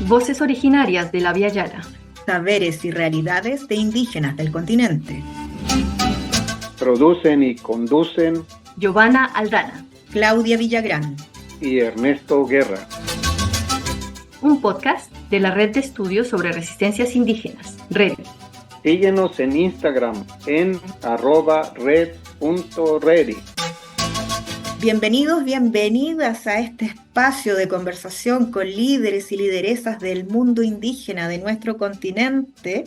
Voces originarias de la Via Yala. Saberes y realidades de indígenas del continente. Producen y conducen Giovanna Aldana, Claudia Villagrán y Ernesto Guerra. Un podcast de la Red de Estudios sobre Resistencias Indígenas, REDI. Síguenos en Instagram en @red.redi. Bienvenidos, bienvenidas a este espacio de conversación con líderes y lideresas del mundo indígena de nuestro continente.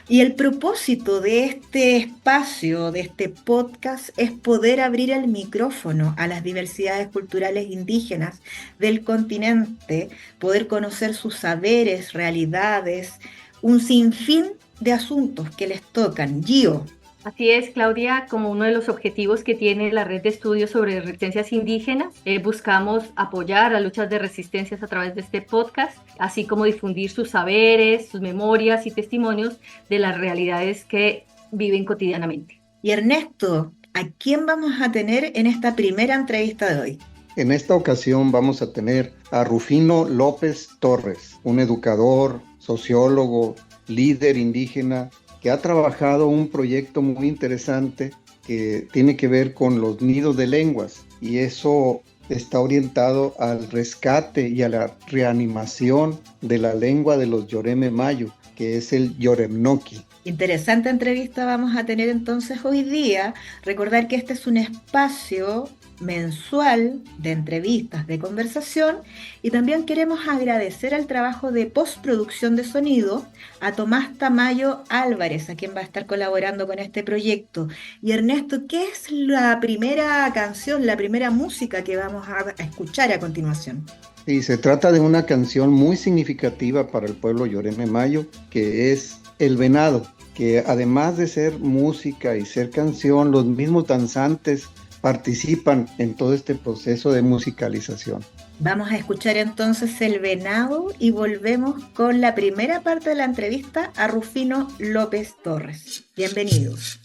Y el propósito de este espacio, de este podcast, es poder abrir el micrófono a las diversidades culturales indígenas del continente, poder conocer sus saberes, realidades, un sinfín de asuntos que les tocan. Gio. Así es, Claudia, como uno de los objetivos que tiene la Red de Estudios sobre Resistencias Indígenas, buscamos apoyar a luchas de resistencias a través de este podcast, así como difundir sus saberes, sus memorias y testimonios de las realidades que viven cotidianamente. Y Ernesto, ¿a quién vamos a tener en esta primera entrevista de hoy? En esta ocasión vamos a tener a Rufino López Torres, un educador, sociólogo, líder indígena, que ha trabajado un proyecto muy interesante que tiene que ver con los nidos de lenguas, y eso está orientado al rescate y a la reanimación de la lengua de los Yoreme Mayo, que es el Yoremnoki. Interesante entrevista vamos a tener entonces hoy día. Recordar que este es un espacio mensual de entrevistas, de conversación, y también queremos agradecer al trabajo de postproducción de sonido a Tomás Tamayo Álvarez, a quien va a estar colaborando con este proyecto. Y Ernesto, ¿qué es la primera canción, la primera música que vamos a escuchar a continuación? Sí, se trata de una canción muy significativa para el pueblo Yoreme Mayo, que es El Venado, que además de ser música y ser canción, los mismos danzantes participan en todo este proceso de musicalización. Vamos a escuchar entonces El Venado y volvemos con la primera parte de la entrevista a Rufino López Torres. Bienvenidos.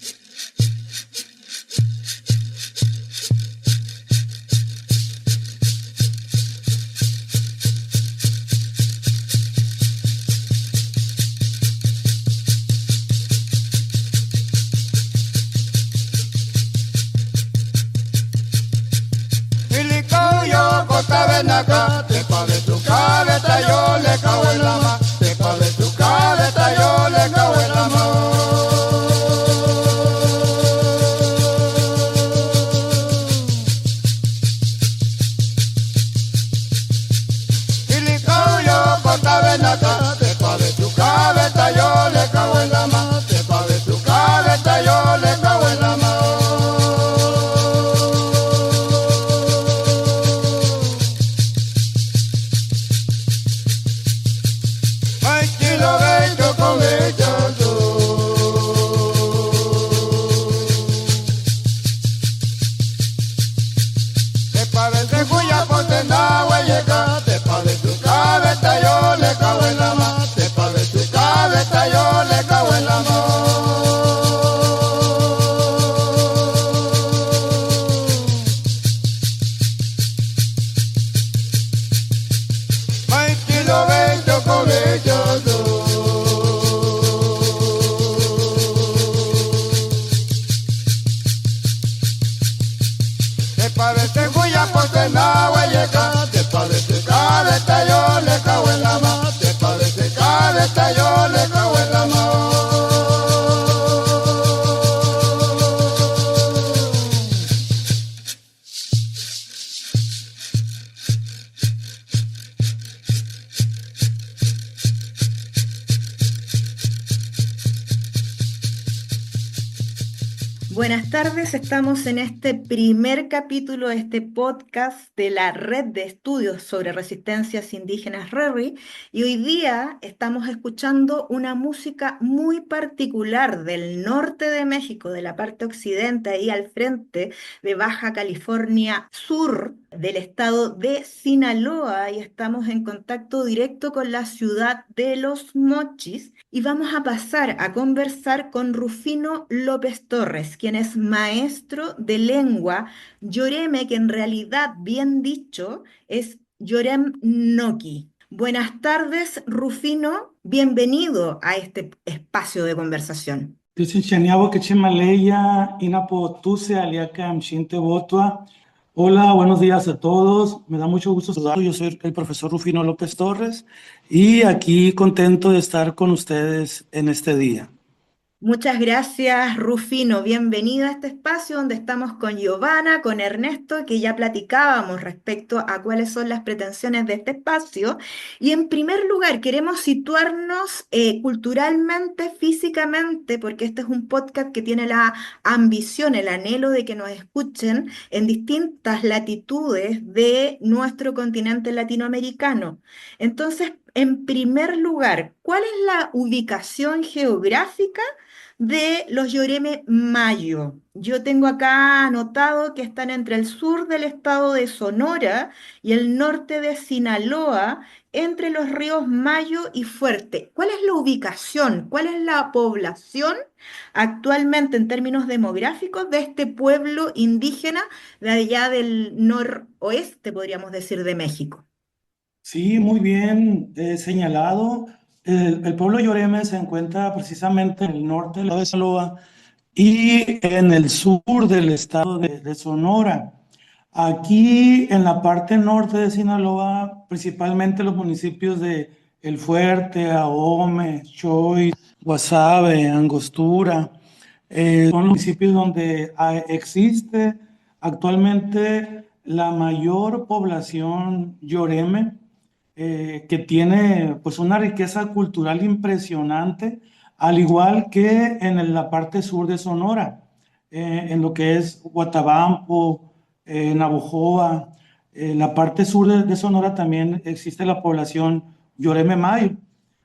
Naka, te pa de tu cabeza yo le cago en la ma, te pa de tu cabeza yo le cago en la ma. Y le cago yo corta naka, te pa de tu cabeza yo le cago en la ma, te pa de tu cabeza yo le cago en la ma. Buenas tardes, estamos en este primer capítulo de este podcast de la Red de Estudios sobre Resistencias Indígenas RERI, y hoy día estamos escuchando una música muy particular del norte de México, de la parte occidente, ahí al frente de Baja California Sur, del estado de Sinaloa, y estamos en contacto directo con la ciudad de Los Mochis, y vamos a pasar a conversar con Rufino López Torres, quien es maestro de lengua yoreme, que en realidad, bien dicho, es Yorem Noki. Buenas tardes, Rufino. Bienvenido a este espacio de conversación. Tisinchaniabo Quechimaleya, Inapo Tuse, Aliaca, Mchinte Botua. Hola, buenos días a todos. Me da mucho gusto saludarlos. Yo soy el profesor Rufino López Torres y aquí contento de estar con ustedes en este día. Muchas gracias, Rufino. Bienvenido a este espacio donde estamos con Giovanna, con Ernesto, que ya platicábamos respecto a cuáles son las pretensiones de este espacio. Y en primer lugar, queremos situarnos culturalmente, físicamente, porque este es un podcast que tiene la ambición, el anhelo de que nos escuchen en distintas latitudes de nuestro continente latinoamericano. Entonces, en primer lugar, ¿cuál es la ubicación geográfica de los Yoreme Mayo? Yo tengo acá anotado que están entre el sur del estado de Sonora y el norte de Sinaloa, entre los ríos Mayo y Fuerte. ¿Cuál es la ubicación? ¿Cuál es la población actualmente en términos demográficos de este pueblo indígena de allá del noroeste, podríamos decir, de México? Sí, muy bien señalado. El pueblo Yoreme se encuentra precisamente en el norte del estado de Sinaloa y en el sur del estado de Sonora. Aquí en la parte norte de Sinaloa, principalmente los municipios de El Fuerte, Ahome, Choix, Guasave, Angostura, son los municipios donde existe actualmente la mayor población Yoreme, que tiene pues una riqueza cultural impresionante, al igual que en la parte sur de Sonora, en lo que es Guatabampo, Navojoa. La parte sur de Sonora también existe la población Yoreme Mayo.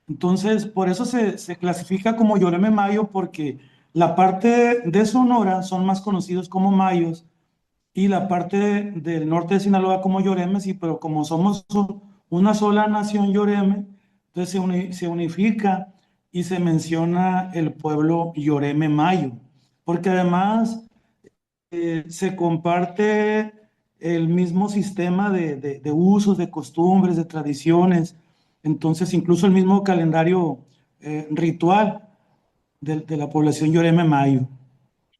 Entonces, por eso se clasifica como Yoreme Mayo, porque la parte de Sonora son más conocidos como mayos y la parte del norte de Sinaloa como Yoreme, sí, pero como somos una sola nación Yoreme, entonces se unifica y se menciona el pueblo Yoreme Mayo, porque además se comparte el mismo sistema de usos, de costumbres, de tradiciones, entonces incluso el mismo calendario ritual de la población Yoreme Mayo.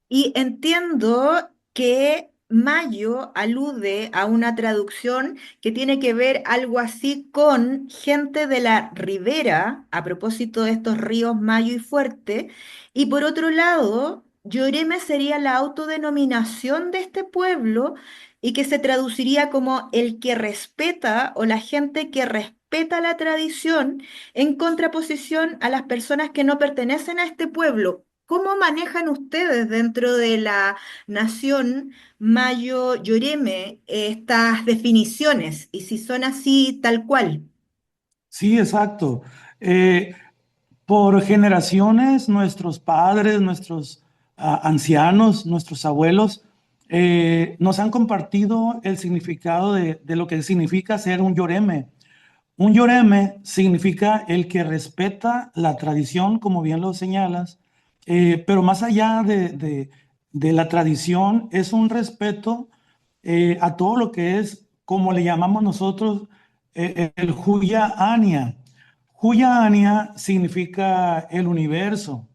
Y entiendo que Mayo alude a una traducción que tiene que ver algo así con gente de la ribera, a propósito de estos ríos Mayo y Fuerte, y por otro lado, Lloreme sería la autodenominación de este pueblo y que se traduciría como el que respeta o la gente que respeta la tradición en contraposición a las personas que no pertenecen a este pueblo. ¿Cómo manejan ustedes dentro de la nación Mayo Yoreme estas definiciones y si son así tal cual? Sí, exacto. Eh, por generaciones, nuestros padres, nuestros ancianos, nuestros abuelos, nos han compartido el significado de lo que significa ser un Yoreme. Un Yoreme significa el que respeta la tradición, como bien lo señalas, pero más allá de la tradición, es un respeto a todo lo que es, como le llamamos nosotros, el Huya Ania. Huya Ania significa el universo,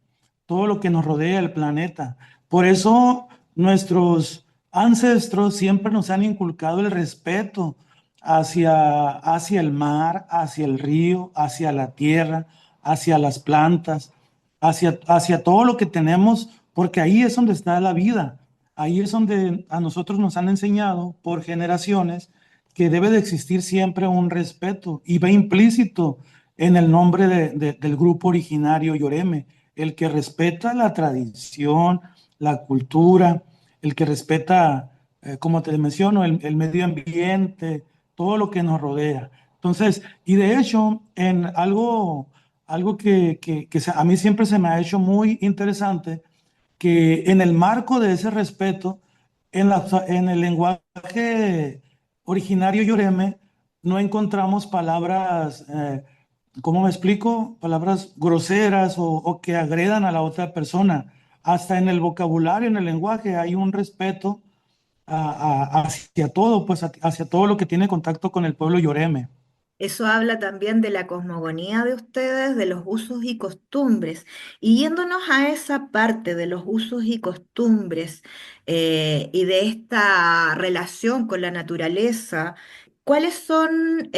todo lo que nos rodea, el planeta. Por eso nuestros ancestros siempre nos han inculcado el respeto hacia el mar, hacia el río, hacia la tierra, hacia las plantas, hacia todo lo que tenemos, porque ahí es donde está la vida. Ahí es donde a nosotros nos han enseñado por generaciones que debe de existir siempre un respeto y va implícito en el nombre del grupo originario Yoreme, el que respeta la tradición, la cultura, el que respeta, como te menciono, el medio ambiente, todo lo que nos rodea. Entonces, y de hecho, en algo que a mí siempre se me ha hecho muy interesante, que en el marco de ese respeto, en el lenguaje originario Yoreme, no encontramos palabras, ¿cómo me explico? Palabras groseras o que agredan a la otra persona. Hasta en el vocabulario, en el lenguaje, hay un respeto hacia todo, pues hacia todo lo que tiene contacto con el pueblo Yoreme. Eso habla también de la cosmogonía de ustedes, de los usos y costumbres. Y yéndonos a esa parte de los usos y costumbres y de esta relación con la naturaleza, ¿cuáles son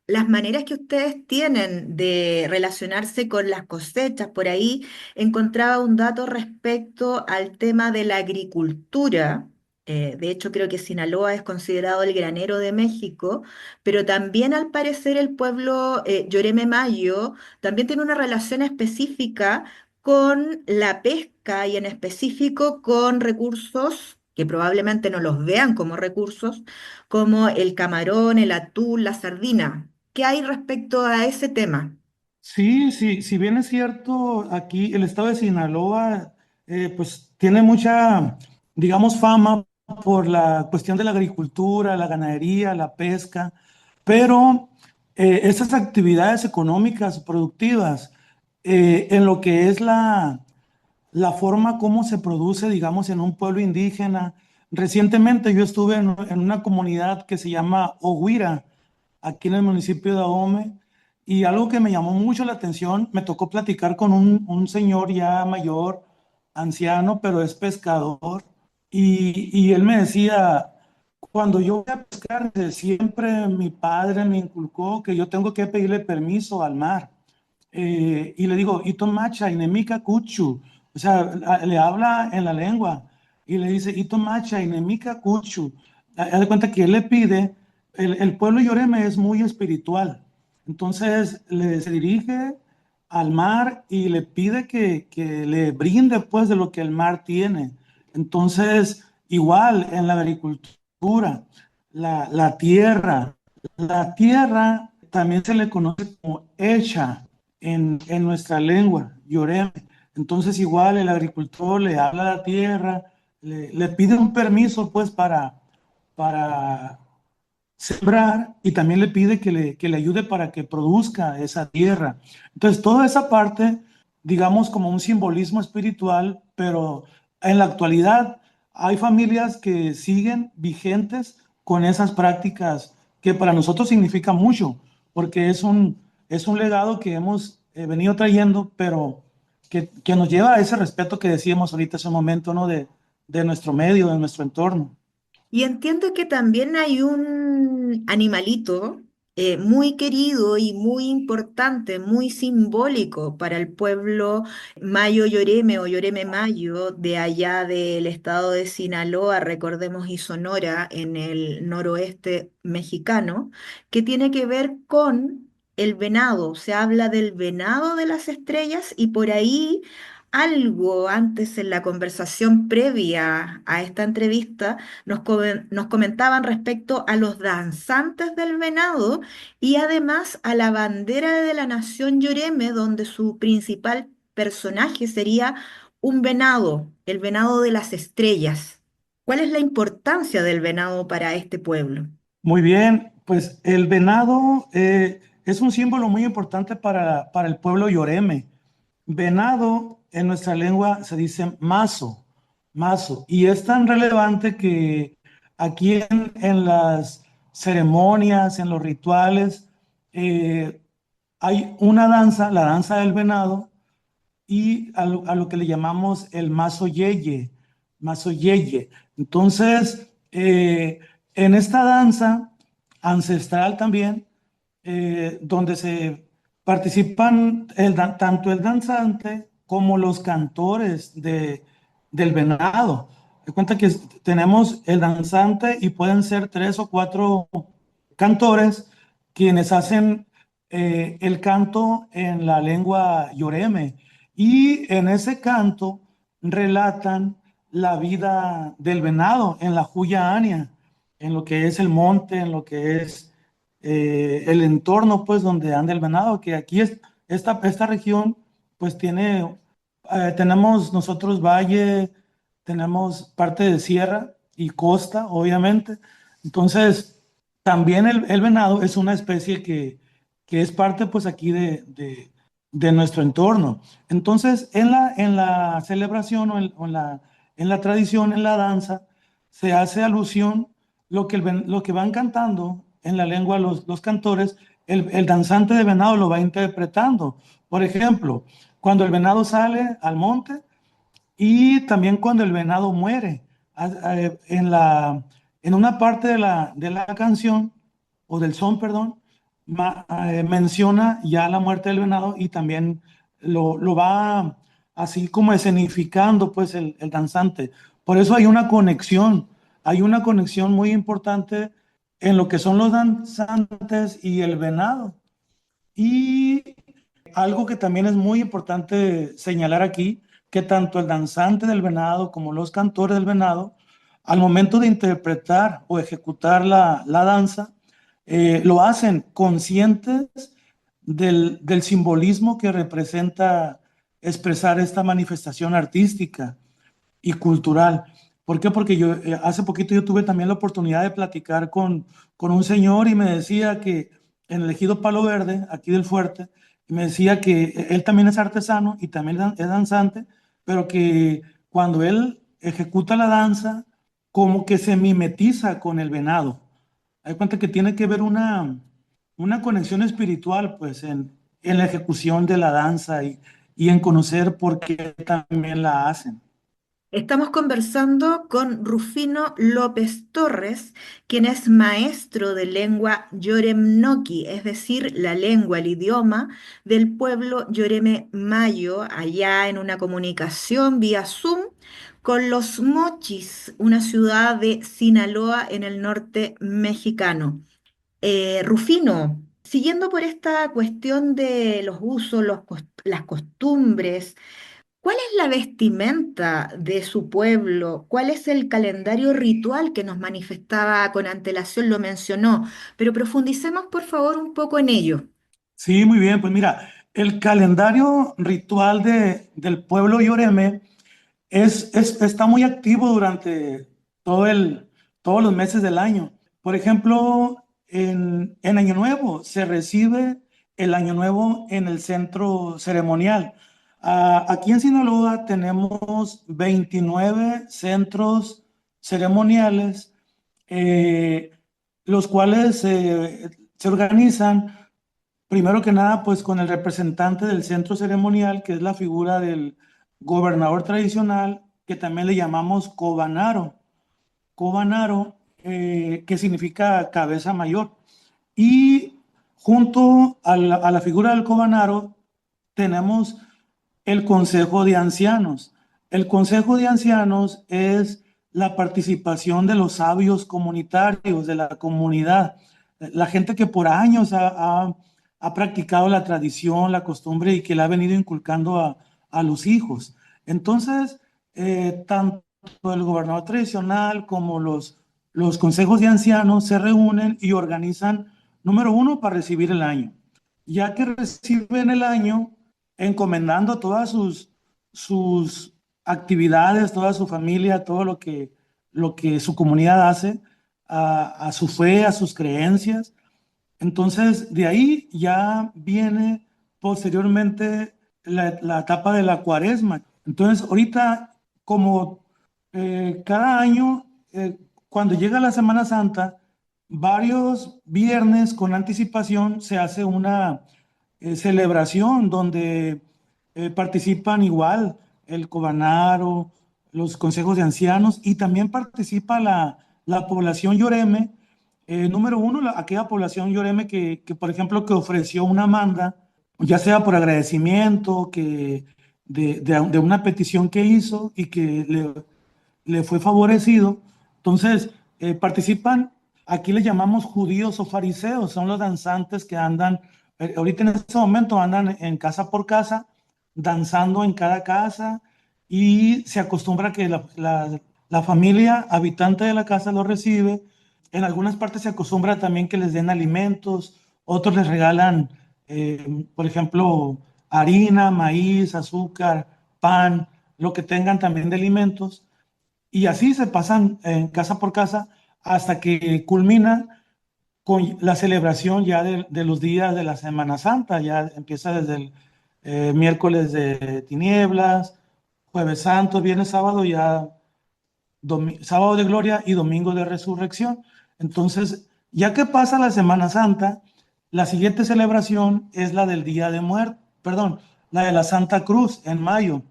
las maneras que ustedes tienen de relacionarse con las cosechas? Por ahí encontraba un dato respecto al tema de la agricultura. De hecho, creo que Sinaloa es considerado el granero de México, pero también al parecer el pueblo Yoreme Mayo también tiene una relación específica con la pesca y en específico con recursos que probablemente no los vean como recursos, como el camarón, el atún, la sardina. ¿Qué hay respecto a ese tema? Sí, sí, si bien es cierto, aquí el estado de Sinaloa, pues tiene mucha, digamos, fama por la cuestión de la agricultura, la ganadería, la pesca, pero esas actividades económicas productivas, en lo que es la forma como se produce, digamos, en un pueblo indígena. Recientemente yo estuve en una comunidad que se llama Oguira, aquí en el municipio de Ahome, y algo que me llamó mucho la atención, me tocó platicar con un señor ya mayor, anciano, pero es pescador, y él me decía, cuando yo voy a pescar, siempre mi padre me inculcó que yo tengo que pedirle permiso al mar. Y le digo, Ito macha, inemica cuchu. O sea, le habla en la lengua y le dice, Ito macha, inemica cuchu. Haz de cuenta que él le pide, el pueblo Yoreme es muy espiritual. Entonces se dirige al mar y le pide que le brinde pues de lo que el mar tiene. Entonces, igual en la agricultura, la tierra, la tierra también se le conoce como hecha en nuestra lengua, Yoreme. Entonces igual el agricultor le habla a la tierra, le pide un permiso pues para sembrar y también le pide que le ayude para que produzca esa tierra. Entonces toda esa parte, digamos como un simbolismo espiritual, pero en la actualidad hay familias que siguen vigentes con esas prácticas que para nosotros significa mucho, porque es un legado que hemos venido trayendo, pero que nos lleva a ese respeto que decíamos ahorita hace un momento, ¿no? De nuestro medio, de nuestro entorno. Y entiendo que también hay un animalito muy querido y muy importante, muy simbólico para el pueblo Mayo Yoreme o Yoreme Mayo de allá del estado de Sinaloa, recordemos, y Sonora, en el noroeste mexicano, que tiene que ver con el venado. Se habla del venado de las estrellas y por ahí algo antes en la conversación previa a esta entrevista nos comentaban respecto a los danzantes del venado y además a la bandera de la nación Yoreme, donde su principal personaje sería un venado, el venado de las estrellas. ¿Cuál es la importancia del venado para este pueblo? Muy bien, pues el venado es un símbolo muy importante para el pueblo Yoreme. Venado en nuestra lengua se dice mazo, mazo, y es tan relevante que aquí en las ceremonias, en los rituales, eh, hay una danza, la danza del venado, y a lo que le llamamos el mazo yeye, mazo yeye. Entonces, en esta danza ancestral también, donde se participan tanto el danzante como los cantores del venado. De cuenta que tenemos el danzante y pueden ser 3 o 4 cantores quienes hacen el canto en la lengua yoreme y en ese canto relatan la vida del venado en la Juya Ania, en lo que es el monte, en lo que es el entorno pues donde anda el venado, que aquí esta región pues tenemos nosotros valle, tenemos parte de sierra y costa, obviamente. Entonces, también el venado es una especie que es parte pues aquí de nuestro entorno. Entonces, en la celebración o en la tradición, en la danza, se hace alusión lo que van cantando en la lengua los cantores, el danzante de venado lo va interpretando. Por ejemplo, cuando el venado sale al monte y también cuando el venado muere. En una parte de la canción, o del son, perdón, menciona ya la muerte del venado y también lo va así como escenificando pues el danzante. Por eso hay una conexión muy importante en lo que son los danzantes y el venado. Y algo que también es muy importante señalar aquí, que tanto el danzante del venado como los cantores del venado, al momento de interpretar o ejecutar la danza, lo hacen conscientes del simbolismo que representa expresar esta manifestación artística y cultural. ¿Por qué? Porque yo hace poquito yo tuve también la oportunidad de platicar con un señor y me decía que en el ejido Palo Verde, aquí del Fuerte, me decía que él también es artesano y también es danzante, pero que cuando él ejecuta la danza, como que se mimetiza con el venado. Hay cuenta que tiene que ver una conexión espiritual, pues, en la ejecución de la danza y en conocer por qué también la hacen. Estamos conversando con Rufino López Torres, quien es maestro de lengua Yoremnoki, es decir, la lengua, el idioma del pueblo Yoreme Mayo, allá en una comunicación vía Zoom con Los Mochis, una ciudad de Sinaloa en el norte mexicano. Rufino, siguiendo por esta cuestión de los usos, las costumbres, ¿cuál es la vestimenta de su pueblo? ¿Cuál es el calendario ritual que nos manifestaba con antelación? Lo mencionó, pero profundicemos por favor un poco en ello. Sí, muy bien. Pues mira, el calendario ritual del pueblo Yoreme está muy activo durante todos los meses del año. Por ejemplo, en Año Nuevo se recibe el Año Nuevo en el centro ceremonial. Aquí en Sinaloa tenemos 29 centros ceremoniales, eh, los cuales se organizan primero que nada, pues con el representante del centro ceremonial, que es la figura del gobernador tradicional, que también le llamamos cobanaro. Cobanaro, que significa cabeza mayor. Y junto a la figura del cobanaro tenemos el Consejo de Ancianos. El Consejo de Ancianos es la participación de los sabios comunitarios, de la comunidad, la gente que por años ha practicado la tradición, la costumbre y que la ha venido inculcando a los hijos. Entonces, tanto el gobernador tradicional como los consejos de ancianos se reúnen y organizan, número uno, para recibir el año. Ya que reciben el año, encomendando todas sus actividades, toda su familia, todo lo que su comunidad hace, a su fe, a sus creencias. Entonces, de ahí ya viene posteriormente la etapa de la cuaresma. Entonces, ahorita, como cada año, cuando llega la Semana Santa, varios viernes con anticipación se hace una celebración donde participan igual el Cobanaro, los consejos de ancianos y también participa la población Yoreme. Número uno, aquella población Yoreme por ejemplo, que ofreció una manda, ya sea por agradecimiento, de una petición que hizo y que le fue favorecido. Entonces, participan, aquí le llamamos judíos o fariseos, son los danzantes que andan, ahorita en este momento andan en casa por casa, danzando en cada casa y se acostumbra que la familia habitante de la casa lo recibe. En algunas partes se acostumbra también que les den alimentos, otros les regalan, por ejemplo, harina, maíz, azúcar, pan, lo que tengan también de alimentos. Y así se pasan en casa por casa hasta que culmina con la celebración ya de los días de la Semana Santa. Ya empieza desde el miércoles de tinieblas, jueves santo, viernes, sábado, ya sábado de gloria y domingo de resurrección. Entonces, ya que pasa la Semana Santa, la siguiente celebración es la del Día de Muertos, perdón, la de la Santa Cruz en mayo.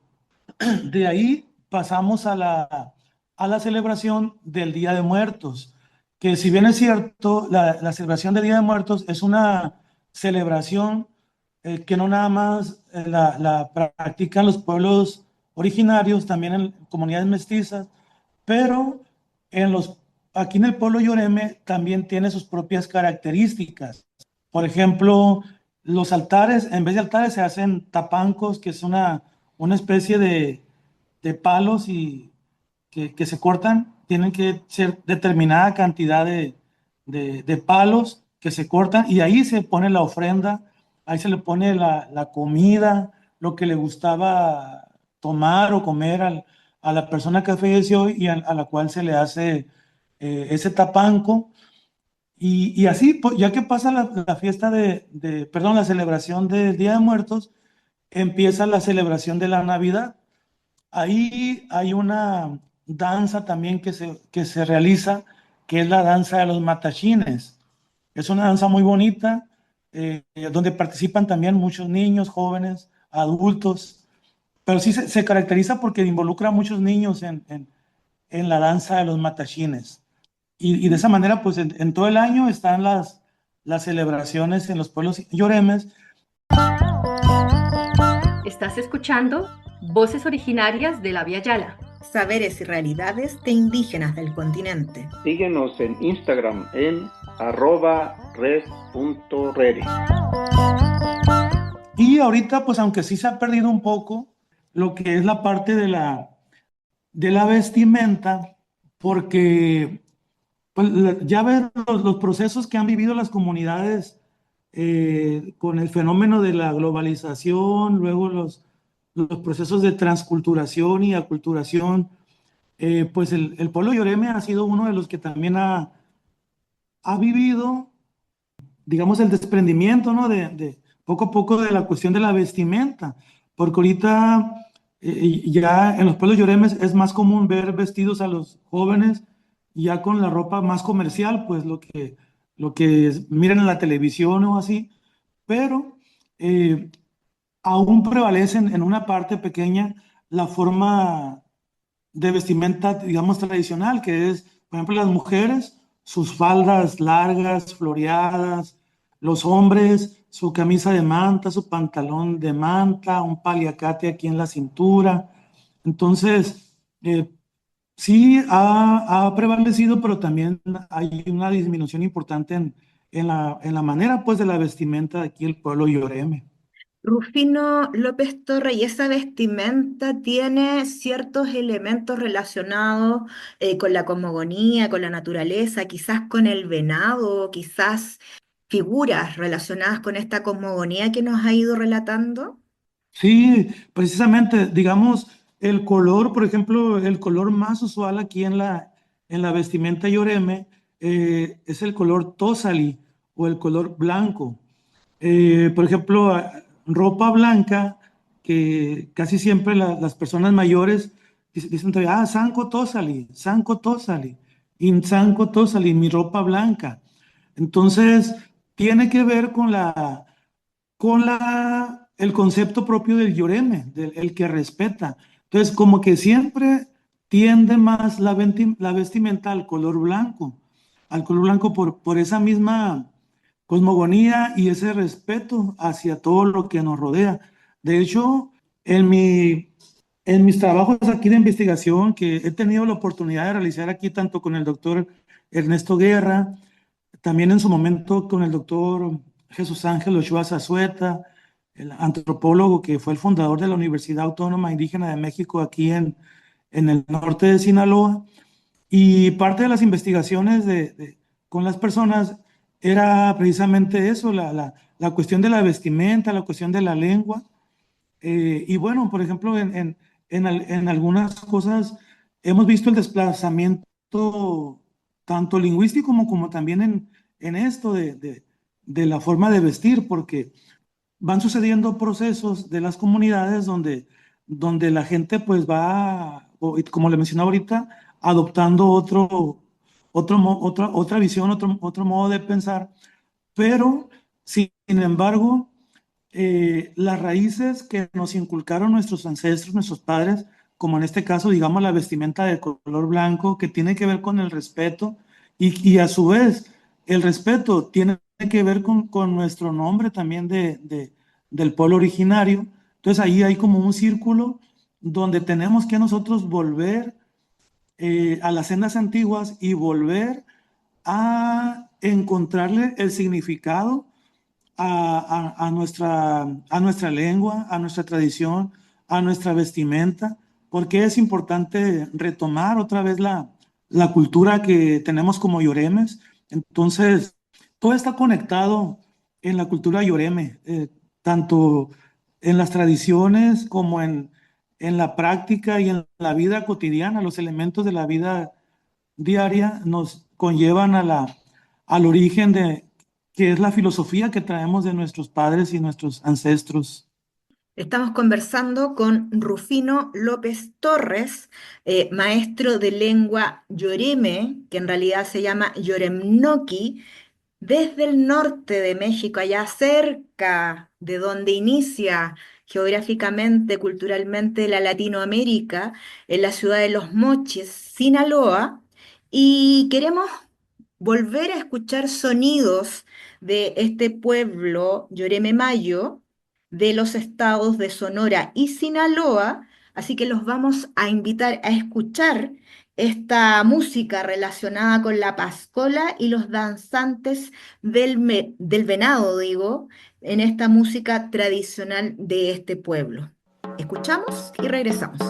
De ahí pasamos a la celebración del Día de Muertos, que si bien es cierto, la celebración del Día de Muertos es una celebración que no nada más la practican los pueblos originarios, también en comunidades mestizas, pero aquí en el pueblo Yoreme también tiene sus propias características. Por ejemplo, los altares, en vez de altares se hacen tapancos, que es una especie de palos que se cortan. Tienen que ser determinada cantidad de palos que se cortan y ahí se pone la ofrenda, ahí se le pone la comida, lo que le gustaba tomar o comer a la persona que falleció y a la cual se le hace ese tapanco. Y así, pues, ya que pasa la fiesta perdón, la celebración del Día de Muertos, empieza la celebración de la Navidad. Ahí hay una danza también que se realiza, que es la danza de los matachines. Es una danza muy bonita, donde participan también muchos niños, jóvenes, adultos, pero sí se caracteriza porque involucra a muchos niños en la danza de los matachines. Y de esa manera, pues en todo el año están las celebraciones en los pueblos yoremes. Estás escuchando Voces Originarias de la Via Yala. Saberes y realidades de indígenas del continente. Síguenos en Instagram en @red.reri. Y ahorita, pues aunque sí se ha perdido un poco lo que es la parte de la vestimenta, porque pues, ya ver los procesos que han vivido las comunidades con el fenómeno de la globalización, luego los procesos de transculturación y aculturación, pues el pueblo yoreme ha sido uno de los que también ha vivido, digamos, el desprendimiento, ¿no? De poco a poco de la cuestión de la vestimenta, porque ahorita ya en los pueblos yoremes es más común ver vestidos a los jóvenes ya con la ropa más comercial, pues lo que miran en la televisión o así, pero aún prevalecen en una parte pequeña la forma de vestimenta, digamos, tradicional, que es, por ejemplo, las mujeres, sus faldas largas, floreadas, los hombres, su camisa de manta, su pantalón de manta, un paliacate aquí en la cintura. Entonces, sí ha prevalecido, pero también hay una disminución importante en la manera, pues, de la vestimenta de aquí el pueblo yoreme. Rufino López Torre, ¿y esa vestimenta tiene ciertos elementos relacionados con la cosmogonía, con la naturaleza, quizás con el venado, quizás figuras relacionadas con esta cosmogonía que nos ha ido relatando? Sí, precisamente, digamos, el color, por ejemplo, el color más usual aquí en la vestimenta yoreme es el color tosali o el color blanco. Por ejemplo, ropa blanca que casi siempre las personas mayores dicen todavía, sanko tosali, insanko tosali, mi ropa blanca. Entonces, tiene que ver con el concepto propio del yoreme, el que respeta. Entonces, como que siempre tiende más la vestimenta al color blanco por esa misma cosmogonía y ese respeto hacia todo lo que nos rodea. De hecho, en mis trabajos aquí de investigación que he tenido la oportunidad de realizar aquí, tanto con el doctor Ernesto Guerra, también en su momento con el doctor Jesús Ángel Ochoa Zazueta, el antropólogo que fue el fundador de la Universidad Autónoma Indígena de México aquí en el norte de Sinaloa. Y parte de las investigaciones con las personas era precisamente eso, la cuestión de la vestimenta, la cuestión de la lengua. Y bueno, por ejemplo, en algunas cosas hemos visto el desplazamiento tanto lingüístico como también en esto de la forma de vestir, porque van sucediendo procesos de las comunidades donde la gente pues va, como le mencionaba ahorita, adoptando otra visión, otro modo de pensar, pero sin embargo, las raíces que nos inculcaron nuestros ancestros, nuestros padres, como en este caso, digamos, la vestimenta de color blanco, que tiene que ver con el respeto, y a su vez, el respeto tiene que ver con nuestro nombre también del pueblo originario. Entonces ahí hay como un círculo donde tenemos que nosotros volver a las sendas antiguas y volver a encontrarle el significado a nuestra lengua, a nuestra tradición, a nuestra vestimenta, porque es importante retomar otra vez la cultura que tenemos como yoremes. Entonces, todo está conectado en la cultura yoreme, tanto en las tradiciones como en la práctica y en la vida cotidiana. Los elementos de la vida diaria nos conllevan al origen que es la filosofía que traemos de nuestros padres y nuestros ancestros. Estamos conversando con Rufino López Torres, maestro de lengua yoreme, que en realidad se llama Yoremnoki, desde el norte de México, allá cerca de donde inicia geográficamente, culturalmente la Latinoamérica, en la ciudad de Los Mochis, Sinaloa, y queremos volver a escuchar sonidos de este pueblo Yoreme Mayo, de los estados de Sonora y Sinaloa, así que los vamos a invitar a escuchar esta música relacionada con la pascola y los danzantes del venado, digo, en esta música tradicional de este pueblo. Escuchamos y regresamos.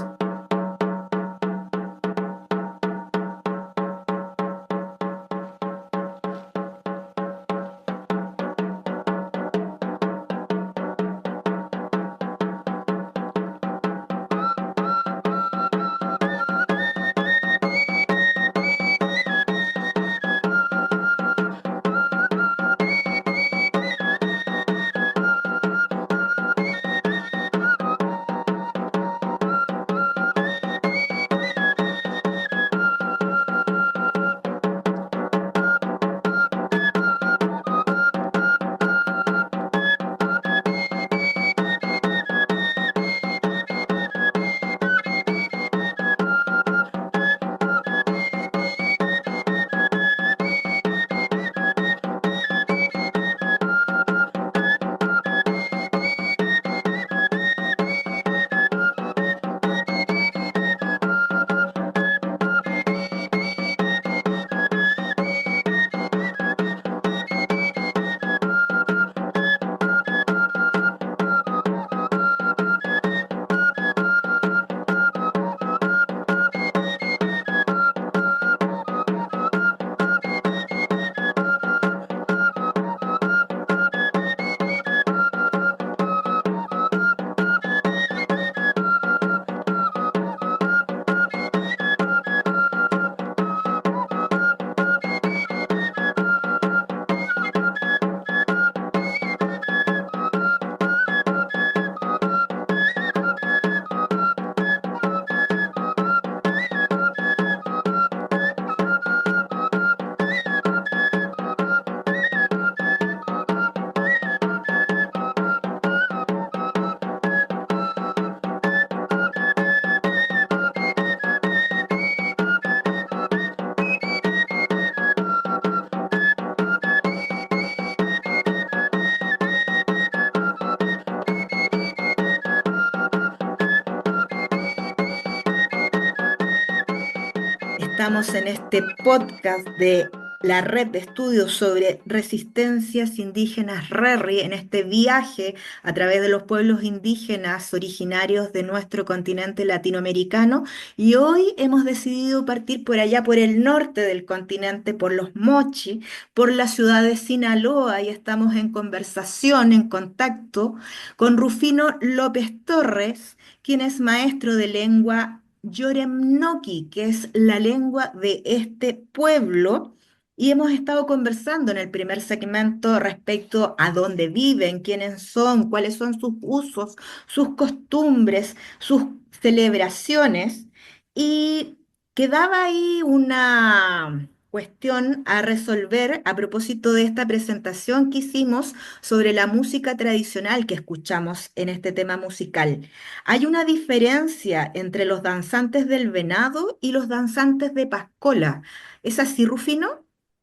Estamos en este podcast de la Red de Estudios sobre Resistencias Indígenas RERRI, en este viaje a través de los pueblos indígenas originarios de nuestro continente latinoamericano. Y hoy hemos decidido partir por allá, por el norte del continente, por los Mochi, por la ciudad de Sinaloa, y estamos en conversación, en contacto con Rufino López Torres, quien es maestro de lengua Yoremnoki, que es la lengua de este pueblo, y hemos estado conversando en el primer segmento respecto a dónde viven, quiénes son, cuáles son sus usos, sus costumbres, sus celebraciones, y Quedaba ahí una cuestión a resolver a propósito de esta presentación que hicimos sobre la música tradicional que escuchamos en este tema musical. ¿Hay una diferencia entre los danzantes del venado y los danzantes de Pascola? ¿Es así, Rufino?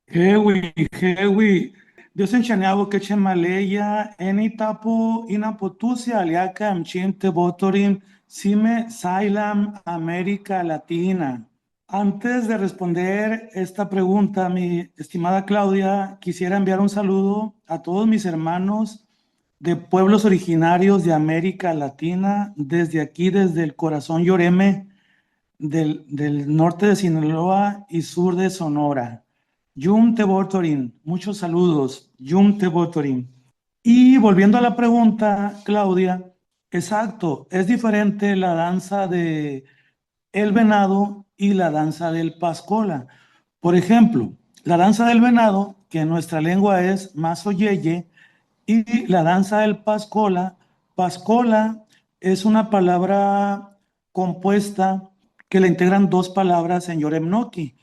Hewi, hewi, Dios enchaneabo que chemaleya, eni tapo inapotusia aliaca amchinte botorim, sime sailam América Latina. Antes de responder esta pregunta, mi estimada Claudia, quisiera enviar un saludo a todos mis hermanos de pueblos originarios de América Latina, desde aquí, desde el corazón Yoreme, del norte de Sinaloa y sur de Sonora. Yum Te Botorin, muchos saludos, Yum Te Botorin. Y volviendo a la pregunta, Claudia, exacto, es diferente la danza de el venado y la danza del pascola. Por ejemplo, la danza del venado, que en nuestra lengua es masoyeye, y la danza del pascola. Pascola es una palabra compuesta que le integran dos palabras en Yoremnoki.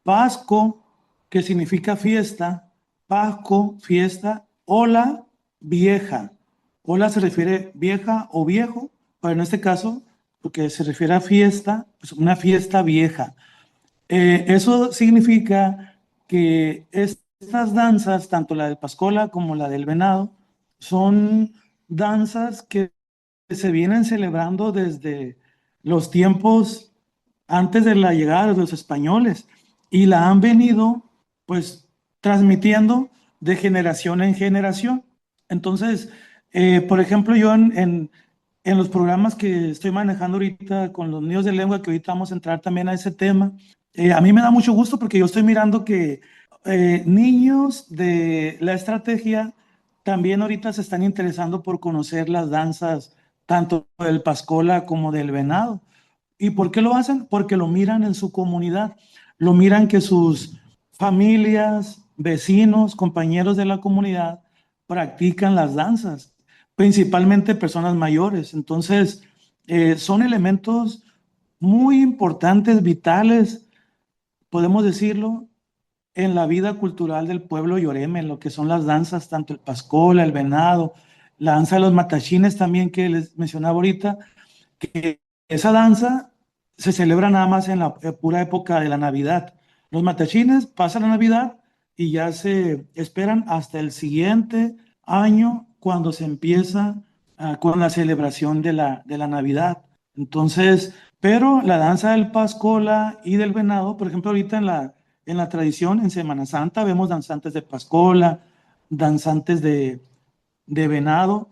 Pasco, que significa fiesta, Pasco, fiesta, hola, vieja. Hola se refiere vieja o viejo, pero en este caso, porque se refiere a fiesta, pues una fiesta vieja. Eso significa que estas danzas, tanto la del Pascola como la del Venado, son danzas que se vienen celebrando desde los tiempos antes de la llegada de los españoles y la han venido pues transmitiendo de generación en generación. Entonces, por ejemplo, yo en los programas que estoy manejando ahorita con los niños de lengua, que ahorita vamos a entrar también a ese tema, a mí me da mucho gusto porque yo estoy mirando que niños de la estrategia también ahorita se están interesando por conocer las danzas, tanto del Pascola como del Venado. ¿Y por qué lo hacen? Porque lo miran en su comunidad, lo miran que sus familias, vecinos, compañeros de la comunidad practican las danzas, principalmente personas mayores. Entonces, son elementos muy importantes, vitales, podemos decirlo, en la vida cultural del pueblo Yoreme, lo que son las danzas, tanto el Pascola, el Venado, la danza de los matachines también que les mencionaba ahorita, que esa danza se celebra nada más en la pura época de la Navidad. Los matachines pasan la Navidad y ya se esperan hasta el siguiente año cuando se empieza con la celebración de la Navidad. Entonces, pero la danza del Pascola y del Venado, por ejemplo, ahorita en la tradición, en Semana Santa, vemos danzantes de Pascola, danzantes de Venado.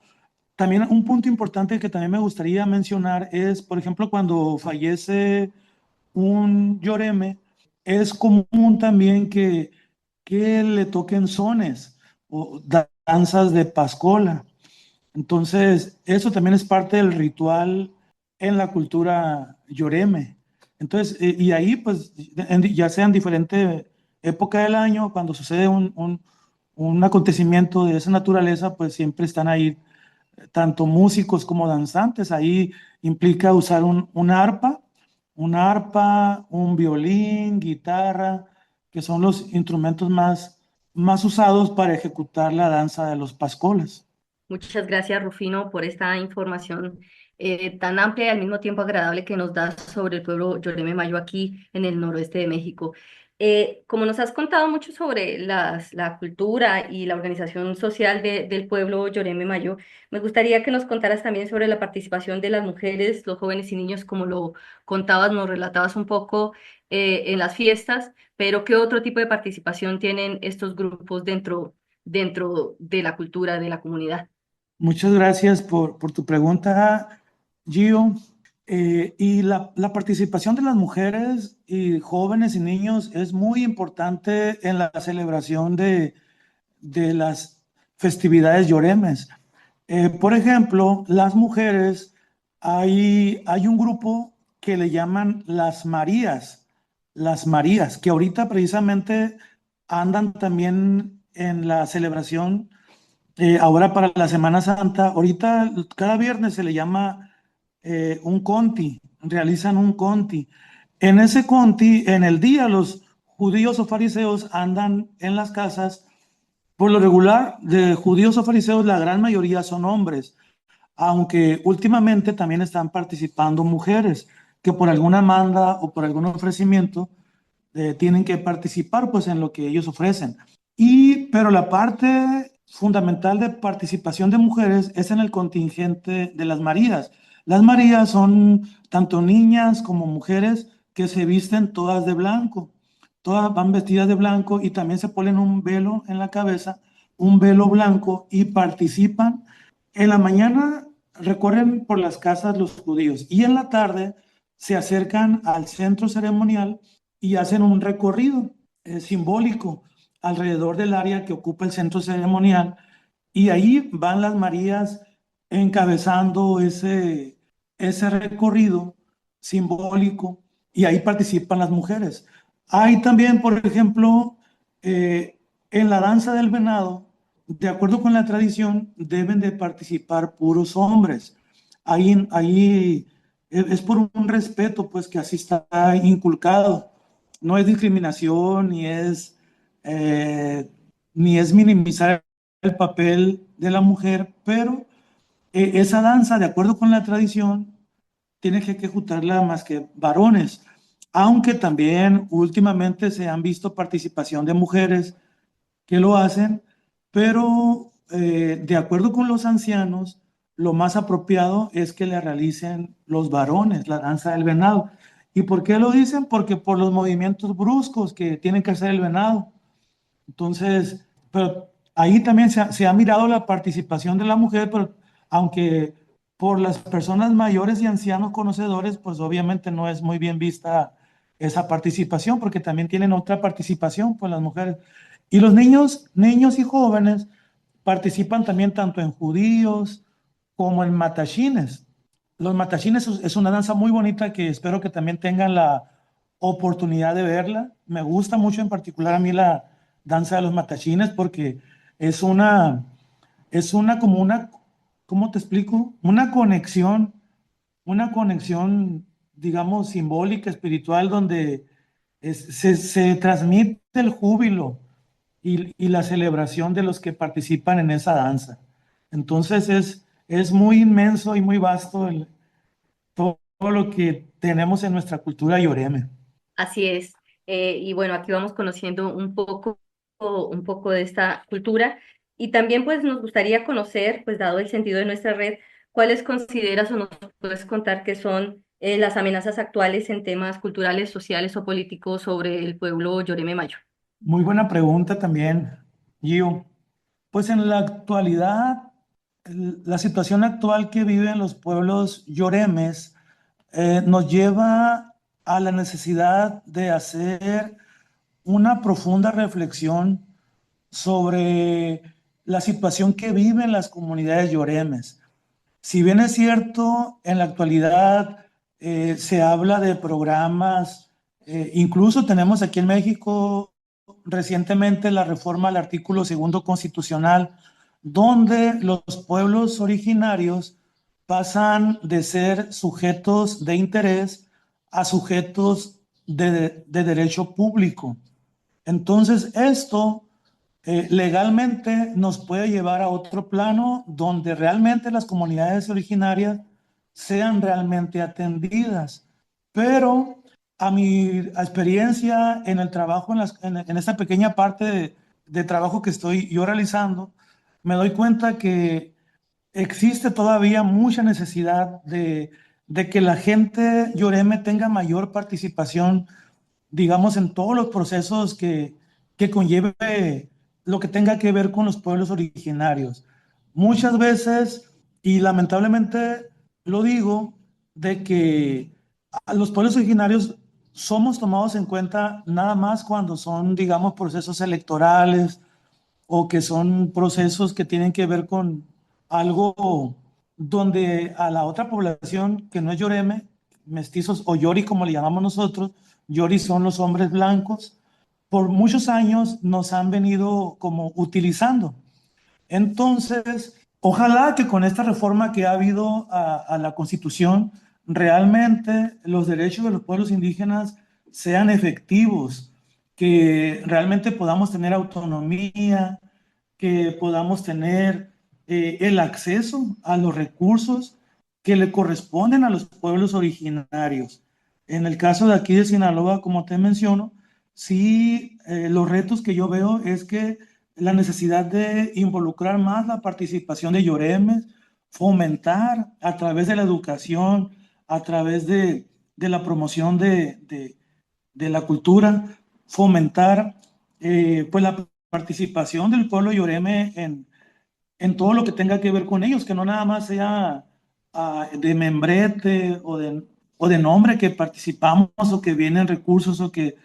También un punto importante que también me gustaría mencionar es, por ejemplo, cuando fallece un Yoreme, es común también que le toquen sones o danzas de Pascola. Entonces, eso también es parte del ritual en la cultura Yoreme. Entonces, y ahí, pues, ya sea en diferente época del año, cuando sucede un acontecimiento de esa naturaleza, pues siempre están ahí tanto músicos como danzantes. Ahí implica usar una arpa, un violín, guitarra, que son los instrumentos más usados para ejecutar la danza de los pascolas. Muchas gracias, Rufino, por esta información tan amplia y al mismo tiempo agradable que nos das sobre el pueblo Yoreme Mayo aquí en el noroeste de México. Como nos has contado mucho sobre la cultura y la organización social del pueblo Yoreme Mayo, me gustaría que nos contaras también sobre la participación de las mujeres, los jóvenes y niños, como lo contabas, nos relatabas un poco en las fiestas, pero ¿qué otro tipo de participación tienen estos grupos dentro de la cultura de la comunidad? Muchas gracias por tu pregunta, Gio. Y la participación de las mujeres y jóvenes y niños es muy importante en la celebración de las festividades lloremes. Por ejemplo, las mujeres, hay un grupo que le llaman las Marías, que ahorita precisamente andan también en la celebración ahora para la Semana Santa. Ahorita cada viernes se le llama un conti, realizan un conti. En el día los judíos o fariseos andan en las casas. Por lo regular, de judíos o fariseos, la gran mayoría son hombres, aunque últimamente también están participando mujeres que por alguna manda o por algún ofrecimiento tienen que participar pues en lo que ellos ofrecen. Pero la parte fundamental de participación de mujeres es en el contingente de las Marías. Las Marías son tanto niñas como mujeres que se visten todas de blanco. Todas van vestidas de blanco y también se ponen un velo en la cabeza, un velo blanco, y participan. En la mañana recorren por las casas los judíos y en la tarde se acercan al centro ceremonial y hacen un recorrido simbólico alrededor del área que ocupa el centro ceremonial, y ahí van las Marías encabezando ese recorrido simbólico, y ahí participan las mujeres. Hay también, por ejemplo, en la danza del venado, de acuerdo con la tradición, deben de participar puros hombres. Ahí es por un respeto, pues que así está inculcado. No es discriminación, eh, ni es minimizar el papel de la mujer, pero esa danza, de acuerdo con la tradición, tiene que ejecutarla más que varones, aunque también últimamente se han visto participación de mujeres que lo hacen, pero de acuerdo con los ancianos, lo más apropiado es que le realicen los varones la danza del venado. ¿Y por qué lo dicen? Porque por los movimientos bruscos que tienen que hacer el venado. Entonces, pero ahí también se ha mirado la participación de la mujer, pero aunque por las personas mayores y ancianos conocedores, pues obviamente no es muy bien vista esa participación, porque también tienen otra participación, pues las mujeres. Y los niños y jóvenes participan también tanto en judíos como en matachines. Los matachines es una danza muy bonita que espero que también tengan la oportunidad de verla. Me gusta mucho en particular a mí la danza de los matachines porque es como una, ¿cómo te explico? Una conexión, digamos, simbólica, espiritual, donde se transmite el júbilo y la celebración de los que participan en esa danza. Entonces es muy inmenso y muy vasto todo lo que tenemos en nuestra cultura yoreme. Así es. Y bueno, aquí vamos conociendo un poco de esta cultura. Y también pues nos gustaría conocer, pues dado el sentido de nuestra red, cuáles consideras o nos puedes contar que son las amenazas actuales en temas culturales, sociales o políticos sobre el pueblo Yoreme Mayo. Muy buena pregunta también, Gio. Pues en la actualidad, la situación actual que viven los pueblos yoremes nos lleva a la necesidad de hacer una profunda reflexión sobre la situación que viven las comunidades yoremes. Si bien es cierto, en la actualidad se habla de programas, incluso tenemos aquí en México recientemente la reforma al artículo segundo constitucional, donde los pueblos originarios pasan de ser sujetos de interés a sujetos de derecho público. Entonces, esto legalmente nos puede llevar a otro plano donde realmente las comunidades originarias sean realmente atendidas. Pero a mi experiencia en el trabajo, en esta pequeña parte de trabajo que estoy yo realizando, me doy cuenta que existe todavía mucha necesidad de que la gente yoreme tenga mayor participación, digamos, en todos los procesos que conlleve lo que tenga que ver con los pueblos originarios. Muchas veces, y lamentablemente lo digo, de que a los pueblos originarios somos tomados en cuenta nada más cuando son, digamos, procesos electorales o que son procesos que tienen que ver con algo donde a la otra población que no es yoreme, mestizos o yori como le llamamos nosotros, yori son los hombres blancos, por muchos años nos han venido como utilizando. Entonces, ojalá que con esta reforma que ha habido a la Constitución realmente los derechos de los pueblos indígenas sean efectivos, que realmente podamos tener autonomía, que podamos tener el acceso a los recursos que le corresponden a los pueblos originarios. En el caso de aquí de Sinaloa, como te menciono, sí, los retos que yo veo es que la necesidad de involucrar más la participación de Yoremes, fomentar a través de la educación, a través de la promoción de la cultura, fomentar pues la participación del pueblo Yoreme en todo lo que tenga que ver con ellos, que no nada más sea de membrete o de nombre que participamos o que vienen recursos o que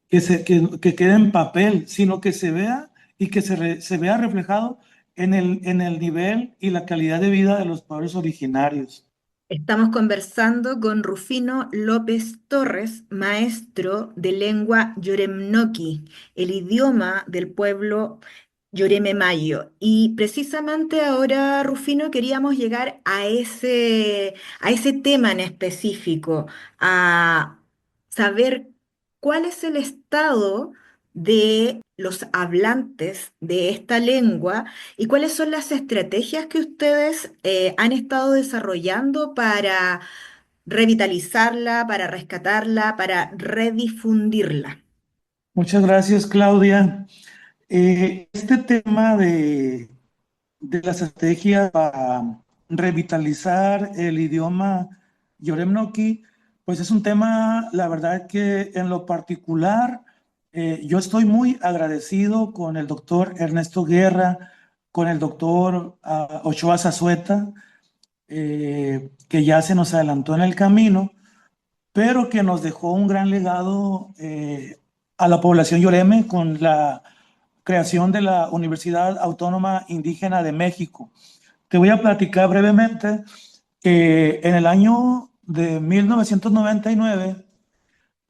quede en papel, sino que se vea y que se vea reflejado en el nivel y la calidad de vida de los pueblos originarios. Estamos conversando con Rufino López Torres, maestro de lengua Yoremnoki, el idioma del pueblo Yoreme Mayo. Y precisamente ahora, Rufino, queríamos llegar a ese tema en específico, a saber cuál es el estado de los hablantes de esta lengua y cuáles son las estrategias que ustedes han estado desarrollando para revitalizarla, para rescatarla, para redifundirla. Muchas gracias, Claudia. Este tema de la estrategia para revitalizar el idioma Yoremnoki, pues es un tema, la verdad que en lo particular, yo estoy muy agradecido con el doctor Ernesto Guerra, con el doctor Ochoa Zazueta, que ya se nos adelantó en el camino, pero que nos dejó un gran legado a la población Yoreme con la creación de la Universidad Autónoma Indígena de México. Te voy a platicar brevemente que en el año de 1999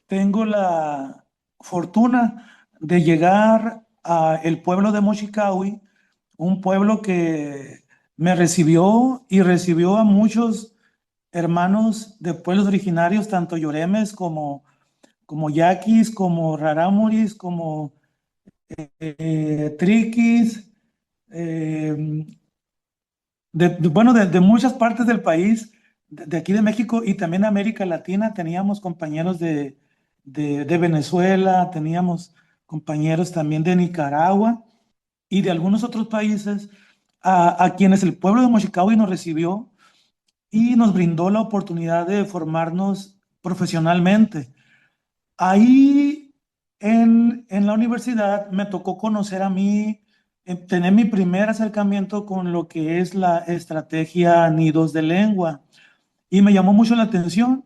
tengo la fortuna de llegar a el pueblo de Mochicawi, un pueblo que me recibió y recibió a muchos hermanos de pueblos originarios, tanto lloremes como yaquis, como rarámuris, como triquis, eh, bueno, de muchas partes del país, de aquí de México y también de América Latina. Teníamos compañeros de Venezuela, teníamos compañeros también de Nicaragua y de algunos otros países a quienes el pueblo de Mochicawi nos recibió y nos brindó la oportunidad de formarnos profesionalmente. Ahí en la universidad me tocó conocer a mí, tener mi primer acercamiento con lo que es la estrategia Nidos de Lengua y me llamó mucho la atención